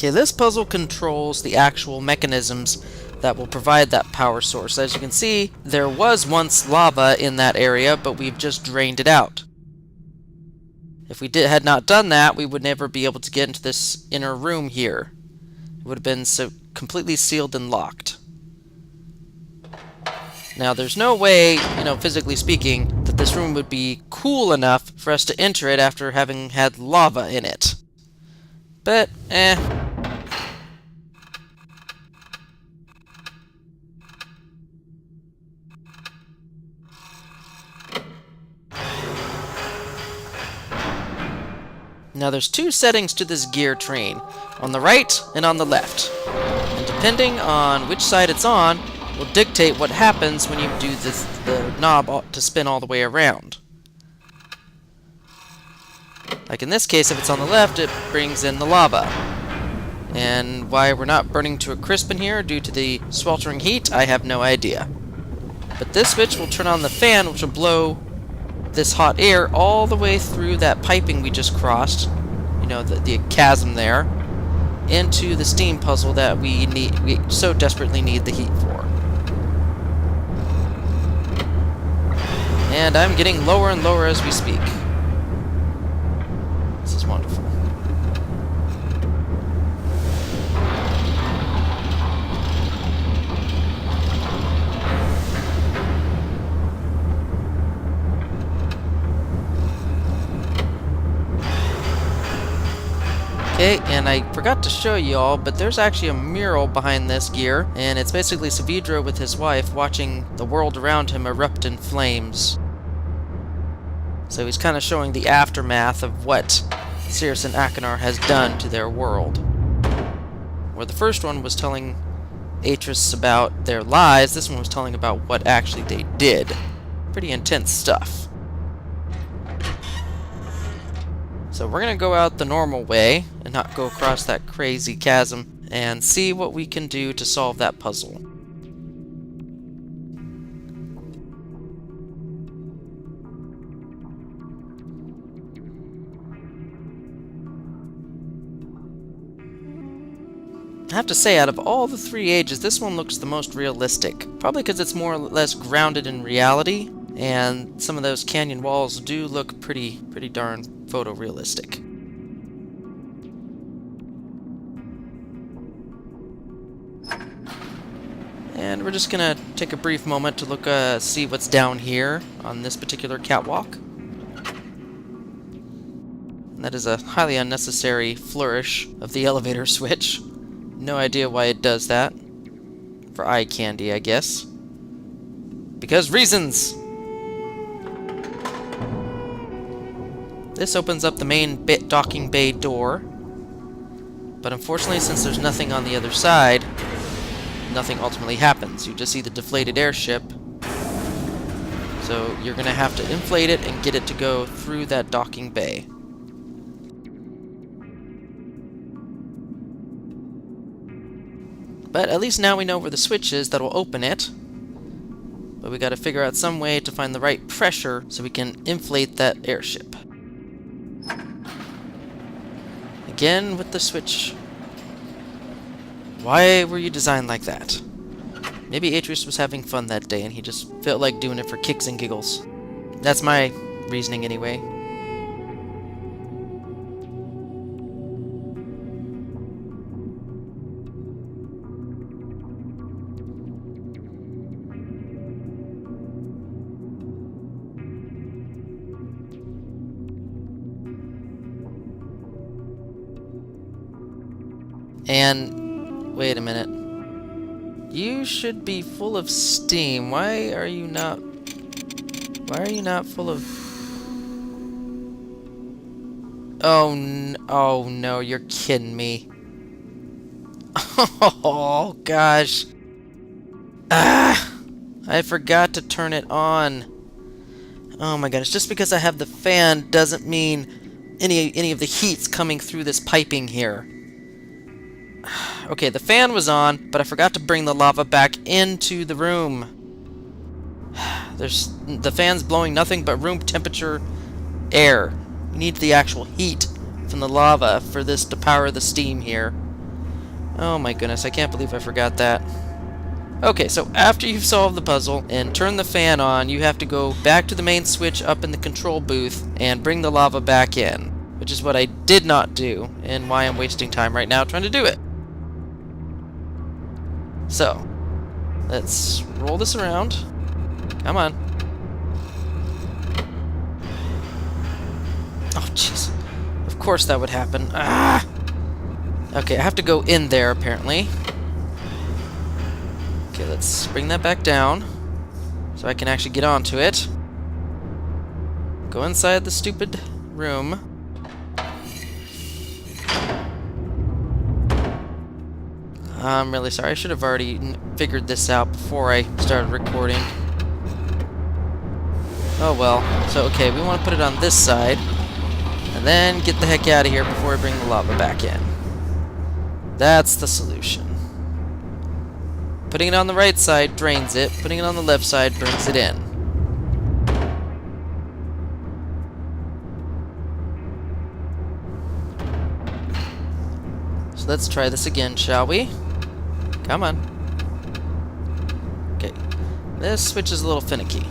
Okay, this puzzle controls the actual mechanisms that will provide that power source. As you can see, there was once lava in that area, but we've just drained it out. If we had not done that, we would never be able to get into this inner room here. It would have been so completely sealed and locked. Now, there's no way, physically speaking, that this room would be cool enough for us to enter it after having had lava in it. But, Now there's two settings to this gear train, on the right and on the left. And depending on which side it's on, will dictate what happens when you do the knob to spin all the way around. Like in this case, if it's on the left, it brings in the lava. And why we're not burning to a crisp in here due to the sweltering heat, I have no idea. But this switch will turn on the fan, which will blow this hot air all the way through that piping we just crossed, the chasm there, into the steam puzzle that we so desperately need the heat for. And I'm getting lower and lower as we speak. This is wonderful. Okay, and I forgot to show you all, but there's actually a mural behind this gear, and it's basically Saavedro with his wife watching the world around him erupt in flames. So he's kind of showing the aftermath of what Sirrus and Achenar has done to their world. Where the first one was telling Atrus about their lies, this one was telling about what actually they did. Pretty intense stuff. So we're going to go out the normal way and not go across that crazy chasm and see what we can do to solve that puzzle. I have to say, out of all the three ages, this one looks the most realistic. Probably because it's more or less grounded in reality, and some of those canyon walls do look pretty darn photorealistic. And we're just gonna take a brief moment to look, see what's down here on this particular catwalk. And that is a highly unnecessary flourish of the elevator switch. No idea why it does that. For eye candy, I guess. Because reasons! This opens up the main docking bay door. But unfortunately, since there's nothing on the other side, nothing ultimately happens. You just see the deflated airship. So you're going to have to inflate it and get it to go through that docking bay. But at least now we know where the switch is that will open it. But we got to figure out some way to find the right pressure so we can inflate that airship. Again with the switch. Why were you designed like that? Maybe Atrus was having fun that day and he just felt like doing it for kicks and giggles. That's my reasoning anyway. And wait a minute. You should be full of steam. Why are you not full of... Oh no, you're kidding me. Oh gosh. I forgot to turn it on. Oh my gosh, just because I have the fan doesn't mean any of the heat's coming through this piping here. Okay, the fan was on, but I forgot to bring the lava back into the room. The fan's blowing nothing but room temperature air. We need the actual heat from the lava for this to power the steam here. Oh my goodness, I can't believe I forgot that. Okay, so after you've solved the puzzle and turned the fan on, you have to go back to the main switch up in the control booth and bring the lava back in, which is what I did not do and why I'm wasting time right now trying to do it. So, let's roll this around. Come on. Oh, jeez. Of course that would happen. Ah! Okay, I have to go in there, apparently. Okay, let's bring that back down so I can actually get onto it. Go inside the stupid room. I'm really sorry. I should have already figured this out before I started recording. Oh well. So, okay, we want to put it on this side. And then get the heck out of here before I bring the lava back in. That's the solution. Putting it on the right side drains it. Putting it on the left side brings it in. So let's try this again, shall we? Come on. Okay. This switch is a little finicky.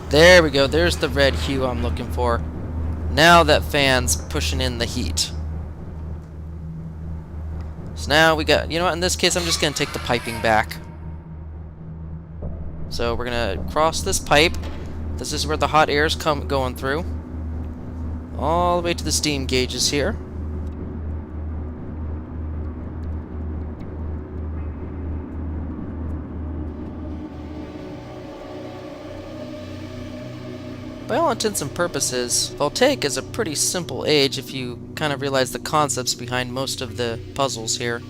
There we go. There's the red hue I'm looking for. Now that fan's pushing in the heat. So now we got, you know what, in this case I'm just going to take the piping back. So we're going to cross this pipe. This is where the hot air is going through. All the way to the steam gauges here. By all intents and purposes, Voltaic is a pretty simple age if you kind of realize the concepts behind most of the puzzles here.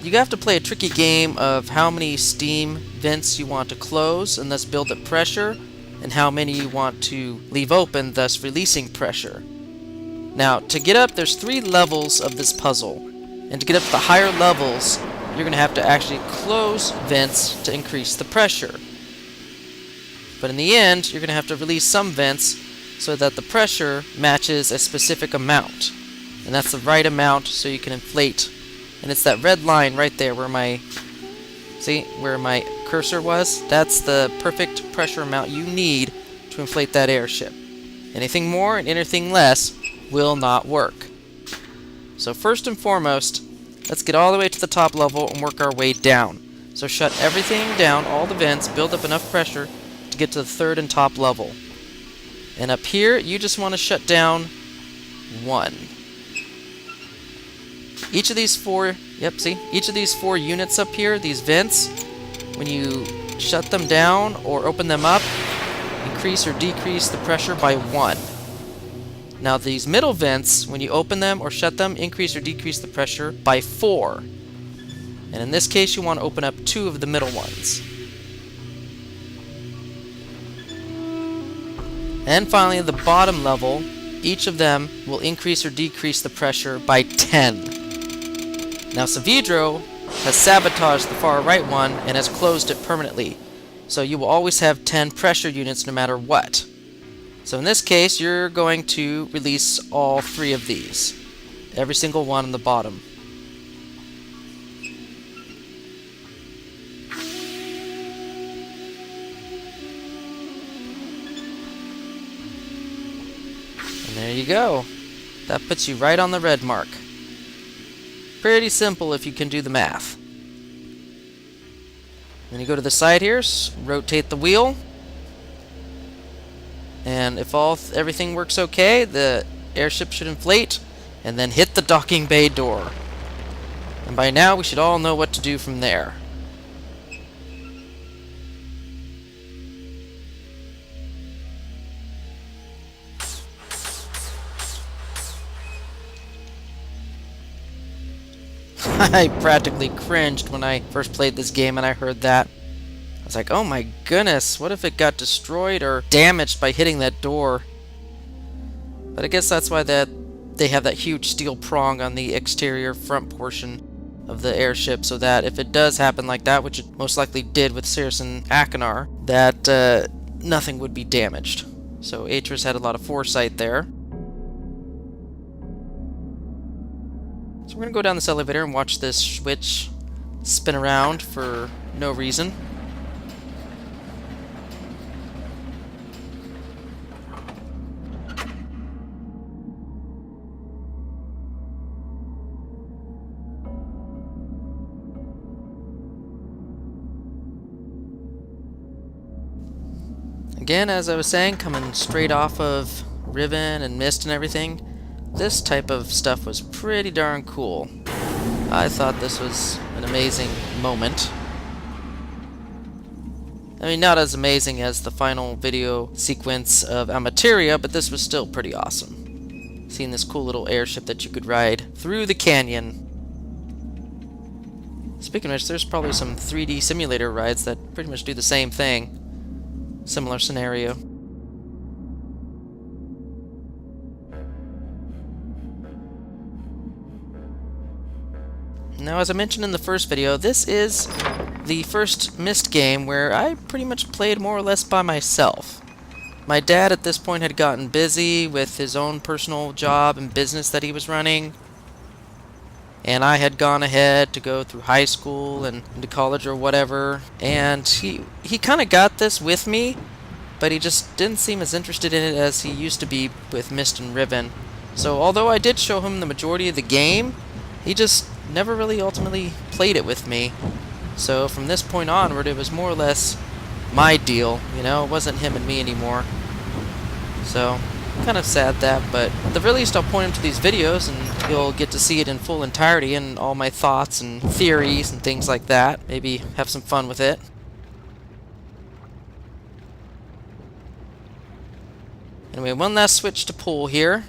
You have to play a tricky game of how many steam vents you want to close and thus build up pressure, and how many you want to leave open, thus releasing pressure. Now, to get up, there's 3 levels of this puzzle, and to get up to the higher levels, you're going to have to actually close vents to increase the pressure. But in the end, you're going to have to release some vents so that the pressure matches a specific amount. And that's the right amount so you can inflate. And it's that red line right there where my cursor was. That's the perfect pressure amount you need to inflate that airship. Anything more and anything less will not work. So first and foremost, let's get all the way to the top level and work our way down. So shut everything down, all the vents, build up enough pressure to get to the 3rd and top level. And up here, you just want to shut down 1. Each of these 4, each of these 4 units up here, these vents, when you shut them down or open them up, increase or decrease the pressure by 1. Now these middle vents, when you open them or shut them, increase or decrease the pressure by 4. And in this case, you want to open up 2 of the middle ones. And finally, at the bottom level, each of them will increase or decrease the pressure by 10. Now, Saavedro has sabotaged the far right one and has closed it permanently. So you will always have 10 pressure units no matter what. So in this case, you're going to release all 3 of these. Every single one on the bottom. And there you go. That puts you right on the red mark. Pretty simple if you can do the math. Then you go to the side here, rotate the wheel, and if everything works okay, the airship should inflate, and then hit the docking bay door. And by now we should all know what to do from there. I practically cringed when I first played this game and I heard that. I was like, oh my goodness, what if it got destroyed or damaged by hitting that door? But I guess that's why they have that huge steel prong on the exterior front portion of the airship, so that if it does happen like that, which it most likely did with Sirrus and Achenar, that nothing would be damaged. So Atrus had a lot of foresight there. we're gonna go down this elevator and watch this switch spin around for no reason. Again, as I was saying, coming straight off of Riven and Myst and everything, this type of stuff was pretty darn cool. I thought this was an amazing moment. I mean, not as amazing as the final video sequence of Amateria, but this was still pretty awesome. Seeing this cool little airship that you could ride through the canyon. Speaking of which, there's probably some 3D simulator rides that pretty much do the same thing. Similar scenario. Now, as I mentioned in the first video, this is the first Myst game where I pretty much played more or less by myself. My dad at this point had gotten busy with his own personal job and business that he was running, and I had gone ahead to go through high school and into college or whatever, and he kind of got this with me, but he just didn't seem as interested in it as he used to be with Myst and Riven. So although I did show him the majority of the game, he just never really ultimately played it with me. So from this point onward, it was more or less my deal, you know, it wasn't him and me anymore. So kind of sad that, but at the very least I'll point him to these videos and he'll get to see it in full entirety and all my thoughts and theories and things like that. Maybe have some fun with it. Anyway, one last switch to pull here,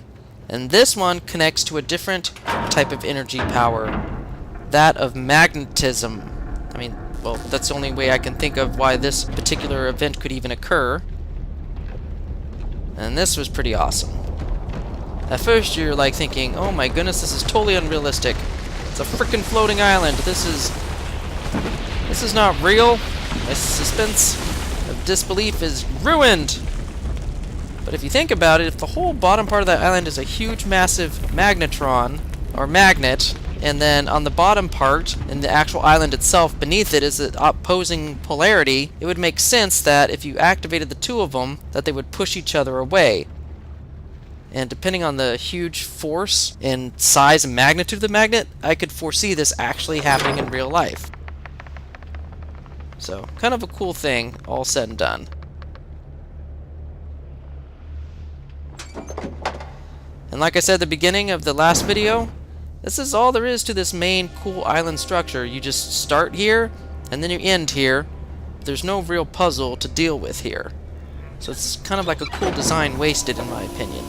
and this one connects to a different type of energy power, that of magnetism. I mean, well, that's the only way I can think of why this particular event could even occur. And this was pretty awesome. At first you're like thinking, oh my goodness, this is totally unrealistic. It's a frickin' floating island. This is not real. My suspense of disbelief is ruined. But if you think about it, if the whole bottom part of that island is a huge massive magnetron, or magnet, and then on the bottom part, in the actual island itself, beneath it is an opposing polarity, it would make sense that if you activated the two of them, that they would push each other away. And depending on the huge force and size and magnitude of the magnet, I could foresee this actually happening in real life. So, kind of a cool thing, all said and done. And like I said at the beginning of the last video, this is all there is to this main cool island structure. You just start here, and then you end here. There's no real puzzle to deal with here. So it's kind of like a cool design wasted, in my opinion.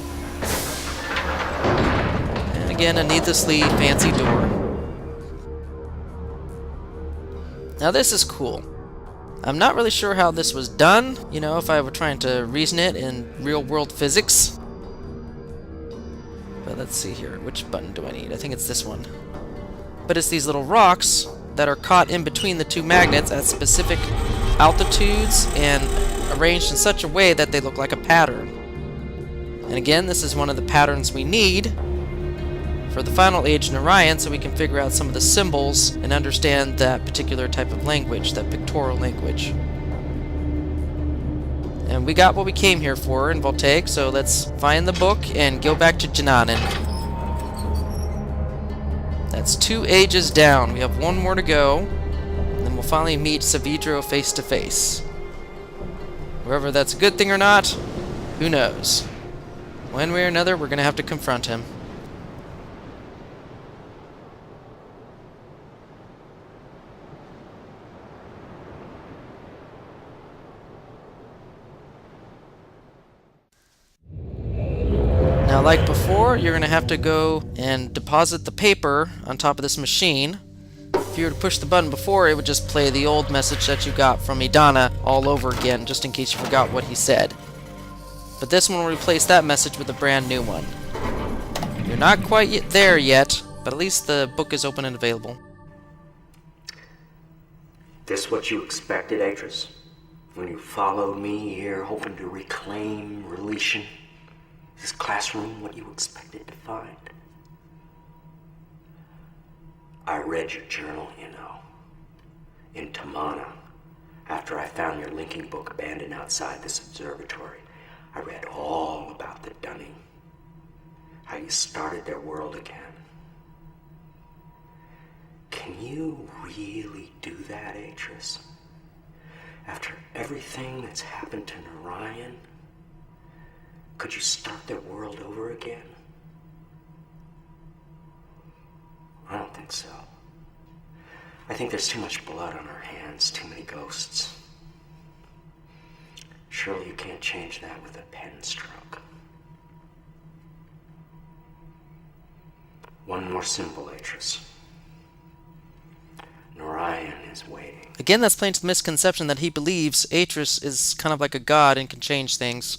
And again, a needlessly fancy door. Now this is cool. I'm not really sure how this was done, you know, if I were trying to reason it in real-world physics. But let's see here, which button do I need? I think it's this one. But it's these little rocks that are caught in between the two magnets at specific altitudes and arranged in such a way that they look like a pattern. And again, this is one of the patterns we need for the final age in Orion, so we can figure out some of the symbols and understand that particular type of language, that pictorial language. And we got what we came here for in Voltaic, so let's find the book and go back to Jananen. That's 2 ages down. We have one more to go, and then we'll finally meet Saavedro face to face. Whether that's a good thing or not, who knows? One way or another, we're going to have to confront him. Now, like before, you're going to have to go and deposit the paper on top of this machine. If you were to push the button before, it would just play the old message that you got from Idana all over again, just in case you forgot what he said. But this one will replace that message with a brand new one. You're not quite there yet, but at least the book is open and available. This what you expected, Atrus? When you followed me here, hoping to reclaim relation? Is this classroom what you expected to find? I read your journal, in Tamana. After I found your linking book abandoned outside this observatory, I read all about the Dunning. How you started their world again. Can you really do that, Atrus? After everything that's happened to Narayan, could you start their world over again? I don't think so. I think there's too much blood on our hands, too many ghosts. Surely you can't change that with a pen stroke. One more symbol, Atrus. Narayan is waiting. Again, that's playing to the misconception that he believes Atrus is kind of like a god and can change things.